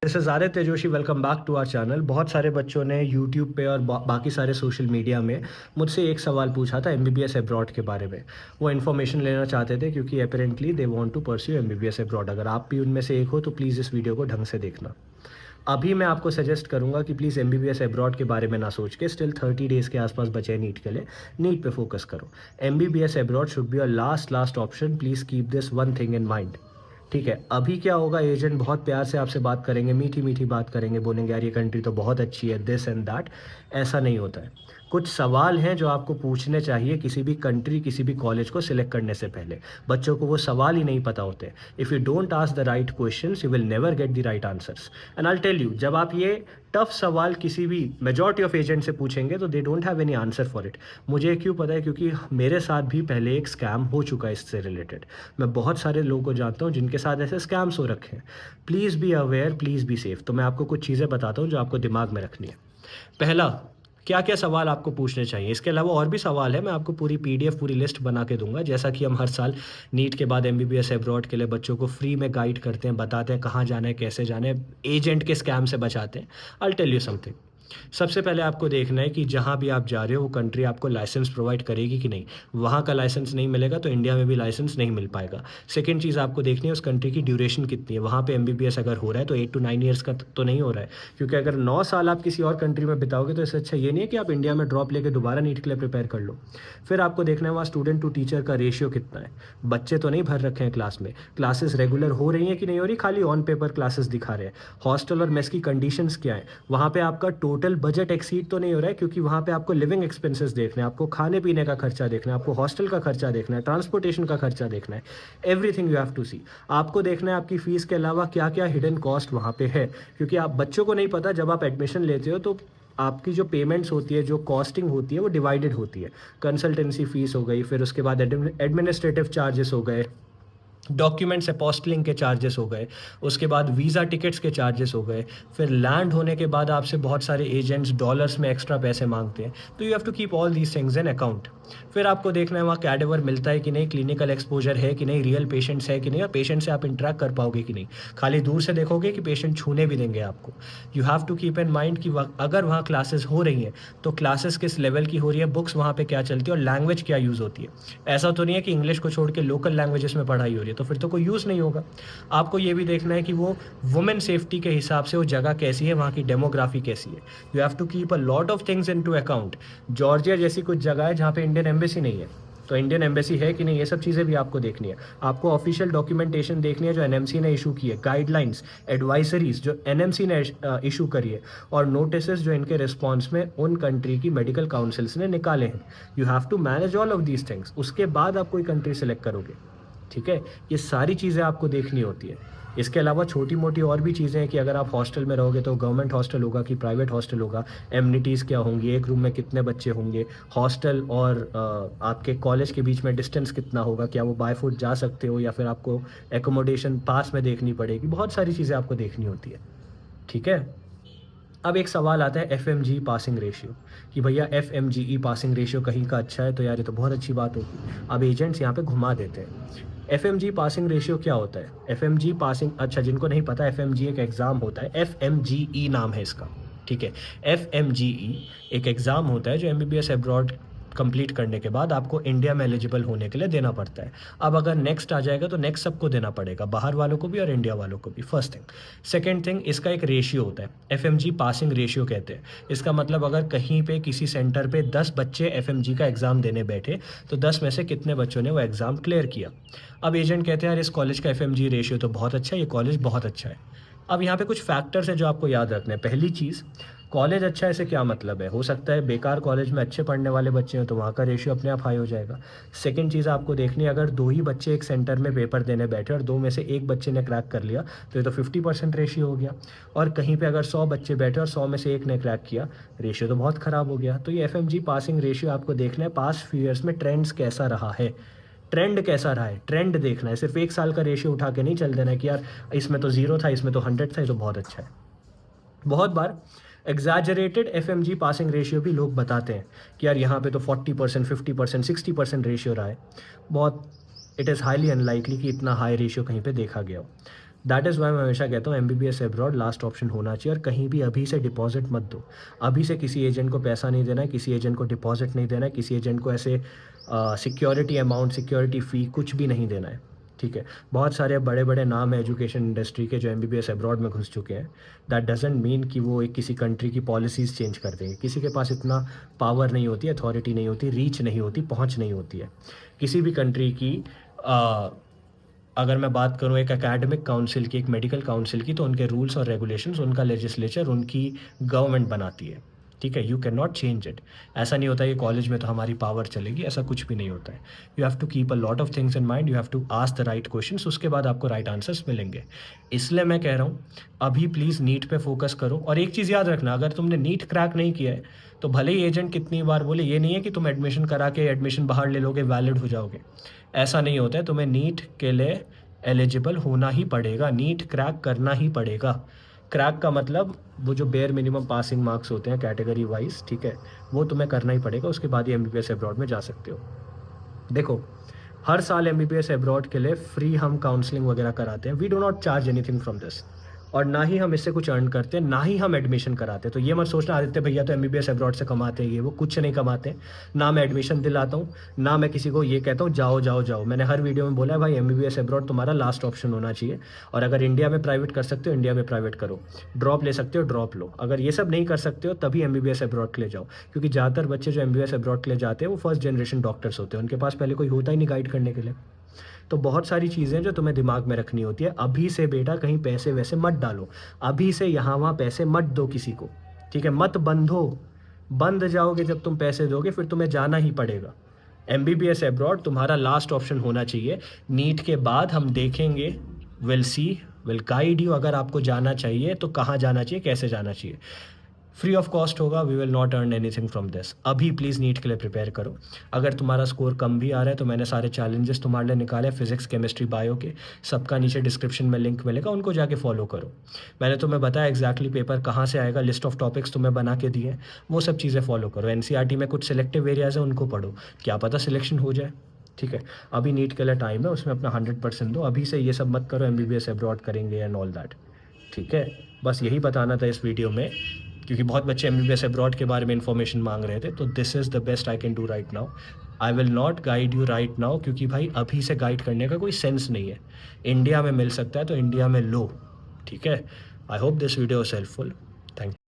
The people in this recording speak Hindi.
This is Aditya Joshi, welcome back to our channel. बहुत सारे बच्चों ने यूट्यूब पे और बाकी सारे सोशल मीडिया में मुझसे एक सवाल पूछा था एमबीबीएस अब्रॉड के बारे में। वो इन्फॉर्मेशन लेना चाहते थे क्योंकि apparently they want to pursue MBBS abroad. अगर आप भी उनमें से एक हो तो प्लीज़ इस वीडियो को ढंग से देखना। अभी मैं आपको सजेस्ट करूंगा कि प्लीज़ एमबीबीएस अब्रॉड के बारे में ना सोच के स्टिल 30 डेज़ के आसपास बचे हैं नीट के लिए, नीट पे फोकस करो। MBBS abroad should be your last option. Please keep this one thing in mind. ठीक है, अभी क्या होगा, एजेंट बहुत प्यार से आपसे बात करेंगे, मीठी मीठी बात करेंगे, बोलेंगे यार ये कंट्री तो बहुत अच्छी है, दिस एंड दैट। ऐसा नहीं होता है। कुछ सवाल हैं जो आपको पूछने चाहिए किसी भी कंट्री, किसी भी कॉलेज को सिलेक्ट करने से पहले। बच्चों को वो सवाल ही नहीं पता होते। If you don't ask the right questions you will never get the right answers. And I tell you, जब आप ये टफ सवाल किसी भी मेजॉरिटी ऑफ एजेंट से पूछेंगे तो they don't have any answer for it. मुझे क्यों पता है? क्योंकि मेरे साथ भी पहले एक स्कैम हो चुका है इससे रिलेटेड। मैं बहुत सारे लोगों को जानता हूँ जिनके साथ ऐसे स्कैम्स हो रखे हैं। Please be aware, please be safe. तो मैं आपको कुछ चीज़ें बताता हूँ जो आपको दिमाग में रखनी है। पहला, क्या क्या सवाल आपको पूछने चाहिए। इसके अलावा और भी सवाल है, मैं आपको पूरी पीडीएफ, पूरी लिस्ट बना के दूंगा। जैसा कि हम हर साल नीट के बाद एमबीबीएस अब्रॉड के लिए बच्चों को फ्री में गाइड करते हैं, बताते हैं कहाँ जाना है, कैसे जाना है, एजेंट के स्कैम से बचाते हैं। I tell you something. सबसे पहले आपको देखना है कि जहाँ भी आप जा रहे हो वो कंट्री आपको लाइसेंस प्रोवाइड करेगी कि नहीं। वहाँ का लाइसेंस नहीं मिलेगा तो इंडिया में भी लाइसेंस नहीं मिल पाएगा। सेकंड चीज़ आपको देखनी है उस कंट्री की ड्यूरेशन कितनी है। वहाँ पे एमबीबीएस अगर हो रहा है तो 8 to 9 ईयर्स का तो नहीं हो रहा है, क्योंकि अगर 9 साल आप किसी और कंट्री में बिताओगे तो इससे अच्छा ये नहीं है कि आप इंडिया में ड्रॉप लेके दोबारा नीट के लिए प्रिपेयर कर लो। फिर आपको देखना है वहाँ स्टूडेंट टू टीचर का रेशियो कितना है। बच्चे तो नहीं भर रखे हैं क्लास में, क्लासेस रेगुलर हो रही हैं कि नहीं हो रही, खाली ऑन पेपर क्लासेस दिखा रहे हैं। हॉस्टल और मेस की कंडीशंस क्या है, वहाँ पे आपका टोटल बजट एक्सीड तो नहीं हो रहा है, क्योंकि वहाँ पे आपको लिविंग एक्सपेंसेस देखना है, आपको खाने पीने का खर्चा देखना है, आपको हॉस्टल का खर्चा देखना है, ट्रांसपोर्टेशन का खर्चा देखना है। एवरीथिंग यू हैव टू सी। आपको देखना है आपकी फीस के अलावा क्या क्या हिडन कॉस्ट वहाँ पे है, क्योंकि आप बच्चों को नहीं पता। जब आप एडमिशन लेते हो तो आपकी जो पेमेंट्स होती है, जो कॉस्टिंग होती है, वो डिवाइडेड होती है। कंसल्टेंसी फीस हो गई, फिर उसके बाद एडमिनिस्ट्रेटिव चार्जेस हो गए, डॉक्यूमेंट्स अपोस्टलिंग के चार्जेस हो गए, उसके बाद वीज़ा टिकट्स के चार्जेस हो गए। फिर लैंड होने के बाद आपसे बहुत सारे एजेंट्स डॉलर्स में एक्स्ट्रा पैसे मांगते हैं, तो you have to keep all these things in account. फिर आपको देखना है वहाँ कैडेवर मिलता है कि नहीं, क्लिनिकल एक्सपोजर है कि नहीं, रियल पेशेंट्स है कि नहीं, और पेशेंट से आप इंटरेक्ट कर पाओगे कि नहीं। खाली दूर से देखोगे कि पेशेंट छूने भी देंगे आपको। You have to keep in mind कि अगर वहाँ क्लासेस हो रही हैं तो क्लासेस किस लेवल की हो रही है, बुक्स वहाँ पे क्या चलती है और लैंग्वेज क्या यूज़ होती है। ऐसा तो नहीं है कि इंग्लिश को छोड़ के लोकल लैंग्वेजेस में पढ़ाई हो रही है, तो फिर तो कोई यूज़ नहीं होगा। आपको ये भी देखना है कि वो वुमेन सेफ्टी के हिसाब से वो जगह कैसी है, वहाँ की डेमोग्राफी कैसी है। You have to keep a lot of things into account. Georgia जैसी कुछ जगह है जहाँ पे इंडियन एम्बेसी नहीं है, तो इंडियन एम्बेसी है कि नहीं, ये सब चीज़ें भी आपको देखनी है। आपको ऑफिशियल डॉक्यूमेंटेशन देखनी है जो एनएमसी ने इशू की है, गाइडलाइंस, एडवाइजरीज जो एनएमसी ने इशू करी है, और नोटिस जो इनके रिस्पॉन्स में उन कंट्री की मेडिकल काउंसिल्स ने निकाले हैं। You have to manage all of these things, उसके बाद आप कोई कंट्री सेलेक्ट करोगे। ठीक है, ये सारी चीज़ें आपको देखनी होती है। इसके अलावा छोटी मोटी और भी चीज़ें हैं कि अगर आप हॉस्टल में रहोगे तो गवर्नमेंट हॉस्टल होगा कि प्राइवेट हॉस्टल होगा, एमिनिटीज़ क्या होंगी, एक रूम में कितने बच्चे होंगे, हॉस्टल और आपके कॉलेज के बीच में डिस्टेंस कितना होगा, क्या वो बाय फुट जा सकते हो या फिर आपको एकोमोडेशन पास में देखनी पड़ेगी। बहुत सारी चीज़ें आपको देखनी होती है। ठीक है, अब एक सवाल आता है एफ पासिंग रेशियो, कि भैया एफ पासिंग रेशियो कहीं का अच्छा है, तो यार ये तो बहुत अच्छी बात होगी। अब एजेंट्स यहाँ पे घुमा देते हैं। एफ पासिंग रेशियो क्या होता है? एफ पासिंग, अच्छा जिनको नहीं पता, एफ एक एग्ज़ाम होता है, एफ नाम है इसका। ठीक है, एफ एक एग्ज़ाम होता है जो एमबीबीएस अब्रॉड कंप्लीट करने के बाद आपको इंडिया में एलिजिबल होने के लिए देना पड़ता है। अब अगर नेक्स्ट आ जाएगा तो नेक्स्ट सबको देना पड़ेगा, बाहर वालों को भी और इंडिया वालों को भी। First thing. सेकंड थिंग, इसका एक रेशियो होता है, एफ पासिंग रेशियो कहते हैं। इसका मतलब अगर कहीं पे किसी सेंटर पे 10 बच्चे एफ का एग्ज़ाम देने बैठे तो 10 में से कितने बच्चों ने वो एग्ज़ाम क्लियर किया। अब एजेंट कहते हैं यार इस कॉलेज का एफ रेशियो तो बहुत अच्छा है, ये कॉलेज बहुत अच्छा है। अब यहाँ पे कुछ फैक्टर्स हैं जो आपको याद रखना है। पहली चीज़, कॉलेज अच्छा है, इससे क्या मतलब है? हो सकता है बेकार कॉलेज में अच्छे पढ़ने वाले बच्चे हैं तो वहाँ का रेशियो अपने आप हाई हो जाएगा। सेकंड चीज़ आपको देखनी है, अगर 2 ही बच्चे एक सेंटर में पेपर देने बैठे और 2 में से एक बच्चे ने क्रैक कर लिया तो ये तो 50% रेशियो हो गया। और कहीं पे अगर 100 बच्चे बैठे और 100 में से एक ने क्रैक किया, रेशियो तो बहुत ख़राब हो गया। तो ये एफ पासिंग रेशियो आपको देखना है पास्ट फ्यू ईयर्स में ट्रेंड्स कैसा रहा है। ट्रेंड कैसा रहा है, ट्रेंड देखना है। सिर्फ एक साल का रेशियो उठा के नहीं चल देना है कि यार इसमें तो 0 था, इसमें तो 100 था, ये तो बहुत अच्छा है। बहुत बार एग्जैजरेटेड एफ पासिंग रेशियो भी लोग बताते हैं कि यार यहाँ पे तो 40%, 50%, 60% रेशियो रहा है। बहुत, इट इज़ हाईली अनलाइकली कि इतना हाई रेशियो कहीं पे देखा गया हो। दैट इज़ वाई मैं हमेशा कहता हूँ एमबीबीएस अब्रॉड लास्ट ऑप्शन होना चाहिए। और कहीं भी अभी से डिपॉजिट मत दो। अभी से किसी एजेंट को पैसा नहीं देना है, किसी एजेंट को डिपॉजिट नहीं देना है, किसी एजेंट को ऐसे सिक्योरिटी अमाउंट, सिक्योरिटी फ़ी कुछ भी नहीं देना है, ठीक है। बहुत सारे बड़े बड़े नाम है एजुकेशन इंडस्ट्री के जो एमबीबीएस अब्रॉड में घुस चुके हैं। दैट डजेंट मीन कि वो एक किसी कंट्री की पॉलिसीज़ चेंज कर देंगे। किसी के पास इतना पावर नहीं होती, अथॉरिटी नहीं होती, रीच नहीं होती, पहुँच नहीं होती है किसी भी कंट्री की। अगर मैं बात करूँ एक एकेडमिक काउंसिल की, एक मेडिकल काउंसिल की, तो उनके रूल्स और रेगुलेशंस, उनका लेजिस्लेचर, उनकी गवर्नमेंट बनाती है, ठीक है। You can not change it. ऐसा नहीं होता है कि कॉलेज में तो हमारी पावर चलेगी, ऐसा कुछ भी नहीं होता है। You have to keep a lot of things in mind, you have to ask the right questions, उसके बाद आपको राइट आंसर्स मिलेंगे। इसलिए मैं कह रहा हूँ अभी प्लीज़ नीट पे फोकस करो। और एक चीज़ याद रखना, अगर तुमने नीट क्रैक नहीं किया है तो भले ही एजेंट कितनी बार बोले, ये नहीं है कि तुम एडमिशन करा के एडमिशन बाहर ले लोगे, वैलिड हो जाओगे। ऐसा नहीं होता है। तुम्हें नीट के लिए एलिजिबल होना ही पड़ेगा, नीट क्रैक करना ही पड़ेगा। क्रैक का मतलब वो जो बेयर मिनिमम पासिंग मार्क्स होते हैं कैटेगरी वाइज, ठीक है, वो तुम्हें करना ही पड़ेगा। उसके बाद ही एमबीबीएस अब्रॉड में जा सकते हो। देखो, हर साल एमबीबीएस अब्रॉड के लिए फ्री हम काउंसलिंग वगैरह कराते हैं। We do not charge anything from this. और ना ही हम इससे कुछ अर्न करते हैं, ना ही हम एडमिशन कराते हैं। तो ये मत सोचना आदित्य भैया तो एमबीबीएस अब्रॉड से कमाते हैं, ये वो कुछ नहीं कमाते हैं। ना मैं एडमिशन दिलाता हूँ, ना मैं किसी को ये कहता हूँ जाओ जाओ जाओ। मैंने हर वीडियो में बोला है भाई एमबीबीएस अब्रॉड तुम्हारा लास्ट ऑप्शन होना चाहिए। और अगर इंडिया में प्राइवेट कर सकते हो, इंडिया में प्राइवेट करो। ड्रॉप ले सकते हो, ड्रॉप लो। अगर ये सब नहीं कर सकते हो तभी एमबीबीएस अब्रॉड के लिए जाओ। क्योंकि ज़्यादातर बच्चे जो एमबीबीएस अब्रॉड के लिए जाते हैं वो फर्स्ट जनरेशन डॉक्टर्स होते हैं, उनके पास पहले कोई होता ही नहीं गाइड करने के लिए। तो बहुत सारी चीज़ें जो तुम्हें दिमाग में रखनी होती है। अभी से बेटा कहीं पैसे वैसे मत डालो, अभी से यहाँ वहाँ पैसे मत दो किसी को, ठीक है। मत बंधो, बंध जाओगे जब तुम पैसे दोगे फिर तुम्हें जाना ही पड़ेगा। एमबीबीएस अब्रॉड तुम्हारा लास्ट ऑप्शन होना चाहिए। नीट के बाद हम देखेंगे, will see, will guide you. अगर आपको जाना चाहिए तो कहाँ जाना चाहिए, कैसे जाना चाहिए। फ्री ऑफ कॉस्ट होगा, we will not earn anything from this. अभी प्लीज़ नीट के लिए प्रिपेयर करो। अगर तुम्हारा स्कोर कम भी आ रहा है तो मैंने सारे चैलेंजेस तुम्हारे लिए निकाले, फिजिक्स, केमिस्ट्री, बायो के, सबका नीचे डिस्क्रिप्शन में लिंक मिलेगा, उनको जाके फॉलो करो। मैंने तुम्हें बताया एग्जैक्टली पेपर कहाँ से आएगा, लिस्ट ऑफ टॉपिक्स तुम्हें बना के दिए, वो सब चीज़ें फॉलो करो। एनसीईआरटी में कुछ सिलेक्टिव एरियाज़ हैं, उनको पढ़ो, क्या पता सिलेक्शन हो जाए, ठीक है। अभी नीट के लिए टाइम है, उसमें अपना 100% दो। अभी से ये सब मत करो एमबीबीएस अब्रॉड करेंगे एंड ऑल दैट, ठीक है। बस यही बताना था इस वीडियो में, क्योंकि बहुत बच्चे एमबीबीएस अब्रॉड के बारे में इन्फॉर्मेशन मांग रहे थे। तो this is the best I can do right now. I will not guide you right now, क्योंकि भाई अभी से गाइड करने का कोई सेंस नहीं है। इंडिया में मिल सकता है तो इंडिया में लो, ठीक है। I hope this video is helpful. Thank you.